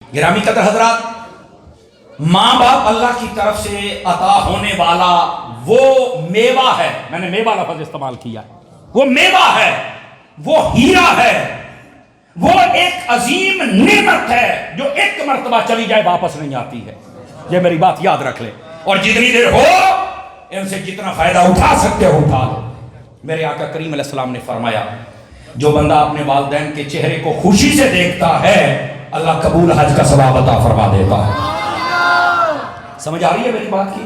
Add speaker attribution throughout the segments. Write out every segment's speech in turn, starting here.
Speaker 1: گرامی قدر حضرات، ماں باپ اللہ کی طرف سے عطا ہونے والا وہ میوہ ہے. میں نے میوہ لفظ استعمال کیا. وہ میوہ ہے، وہ ہیرا ہے، وہ ایک عظیم نعمت ہے جو ایک مرتبہ چلی جائے واپس نہیں آتی ہے. یہ میری بات یاد رکھ لے، اور جتنی دیر ہو ان سے جتنا فائدہ اٹھا سکتے ہو اٹھا لو. میرے آقا کریم علیہ السلام نے فرمایا، جو بندہ اپنے والدین کے چہرے کو خوشی سے دیکھتا ہے اللہ قبول حج کا ثواب عطا فرما دیتا ہے. سمجھ آ رہی ہے میری بات کی؟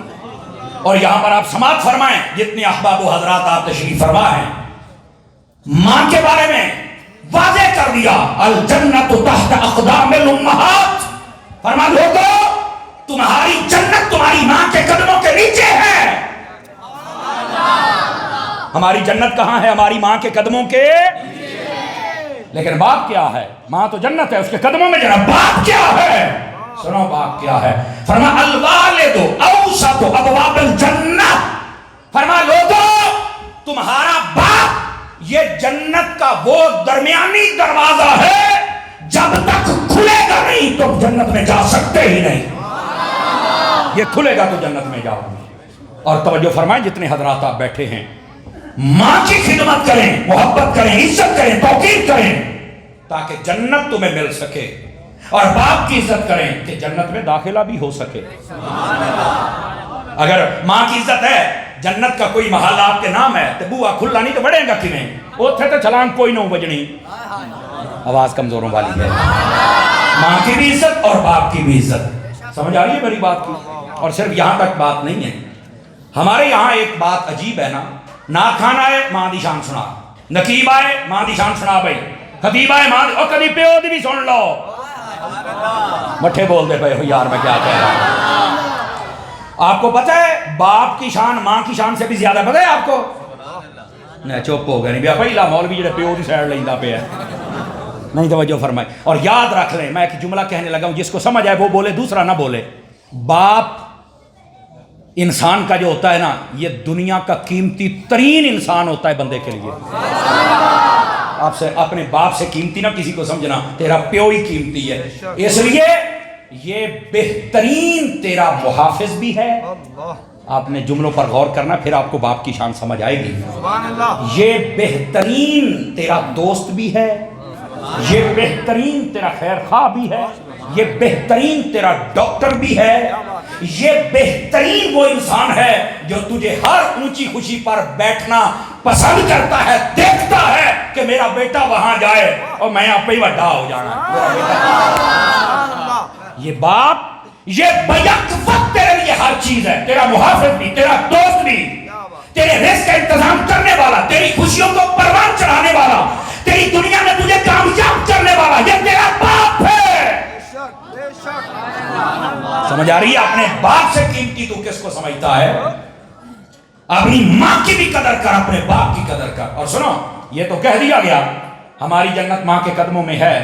Speaker 1: اور یہاں پر آپ سماعت فرمائیں، جتنے احباب و حضرات آپ تشریف فرما ہیں. ماں کے بارے میں واضح کر دیا، الجنت تحت اقدام الامہات. فرما لوگو تمہاری جنت تمہاری ماں کے قدموں کے نیچے ہے. ہماری جنت کہاں ہے؟ ہماری ماں کے قدموں کے. لیکن باپ کیا ہے؟ ماں تو جنت ہے، اس کے قدموں میں جنت. باپ کیا ہے؟ سنو باپ کیا ہے. فرما الوالد اوسط ابواب الجنہ. فرما لوگو تمہارا باپ یہ جنت کا وہ درمیانی دروازہ ہے، جب تک کھلے گا نہیں تم جنت میں جا سکتے ہی نہیں. یہ کھلے گا تو جنت میں جاؤ. اور توجہ فرمائیں جتنے حضرات آپ بیٹھے ہیں، ماں کی خدمت کریں، محبت کریں، عزت کریں، توقیر کریں تاکہ جنت تمہیں مل سکے، اور باپ کی عزت کریں کہ جنت میں داخلہ بھی ہو سکے. اگر ماں کی عزت ہے، جنت کا کوئی محل آپ کے نام ہے تو بوا کھلا نہیں تو بڑھے گا کیویں؟ اوتھے تو چھلانگ کوئی نہ بجنی. آواز کمزوروں والی ہے. ماں کی بھی عزت اور باپ کی بھی عزت. سمجھ آ رہی ہے میری بات کی؟ اور صرف یہاں تک بات نہیں ہے، ہمارے یہاں ایک بات عجیب ہے نا. نعت خان آئے ماں دی شان سنا، نقیب آئے ماں دی شان سنا بھائی، خطیب آئے ماں دی، اور کبھی پیو دی بھی سن لو. مٹھے بول دے پے ہو یار میں کیا کہہ رہا ہوں. آپ کو پتہ ہے باپ کی شان ماں کی شان سے بھی زیادہ پتہ ہے آپ کو؟ نہیں چپ ہو گئے نہیں بیا پہلا مولوی جڑے پیو دی سائڈ لیندا پیا نہیں. توجہ فرمائے اور یاد رکھ لیں، میں ایک جملہ کہنے لگا ہوں، جس کو سمجھ آئے وہ بولے، دوسرا نہ بولے. باپ انسان کا جو ہوتا ہے نا، یہ دنیا کا قیمتی ترین انسان ہوتا ہے بندے کے لیے. آپ سے اپنے باپ سے قیمتی نہ کسی کو سمجھنا، تیرا پیو ہی قیمتی ہے. اس لیے یہ بہترین تیرا محافظ بھی ہے. آپ نے جملوں پر غور کرنا، پھر آپ کو باپ کی شان سمجھ آئے گی. یہ بہترین تیرا دوست بھی ہے، یہ بہترین تیرا خیر خواہ بھی ہے، یہ بہترین تیرا ڈاکٹر بھی ہے، یہ بہترین وہ انسان ہے جو تجھے ہر اونچی خوشی پر بیٹھنا پسند کرتا ہے، دیکھتا ہے کہ میرا بیٹا وہاں جائے اور میں آپ ہی وڈا ہو جانا. یہ باپ یہ بیک وقت تیرے لیے ہر چیز ہے، تیرا محافظ بھی، تیرا دوست بھی، تیرے رزق کا انتظام کرنے والا، تیری خوشیوں کو پروان چڑھانے والا، تیری دنیا میں تجھے کامیاب کرنے والا، یہ تیرا باپ ہے. سمجھ آ رہی ہے؟ اپنے باپ سے قیمتی تو کس کو سمجھتا ہے؟ اپنی ماں کی بھی قدر کر، اپنے باپ کی قدر کر. اور سنو، یہ تو کہہ دیا گیا ہماری جنت ماں کے قدموں میں ہے.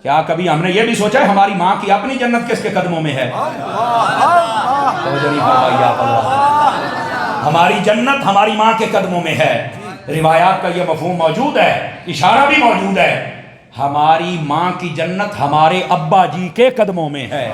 Speaker 1: کیا کبھی ہم نے یہ بھی سوچا ہے ہماری ماں کی اپنی جنت کس کے قدموں میں ہے؟ ہماری جنت ہماری ماں کے قدموں میں ہے. روایات کا یہ مفہوم موجود ہے، اشارہ بھی موجود ہے، ہماری ماں کی جنت ہمارے ابا جی کے قدموں میں ہے.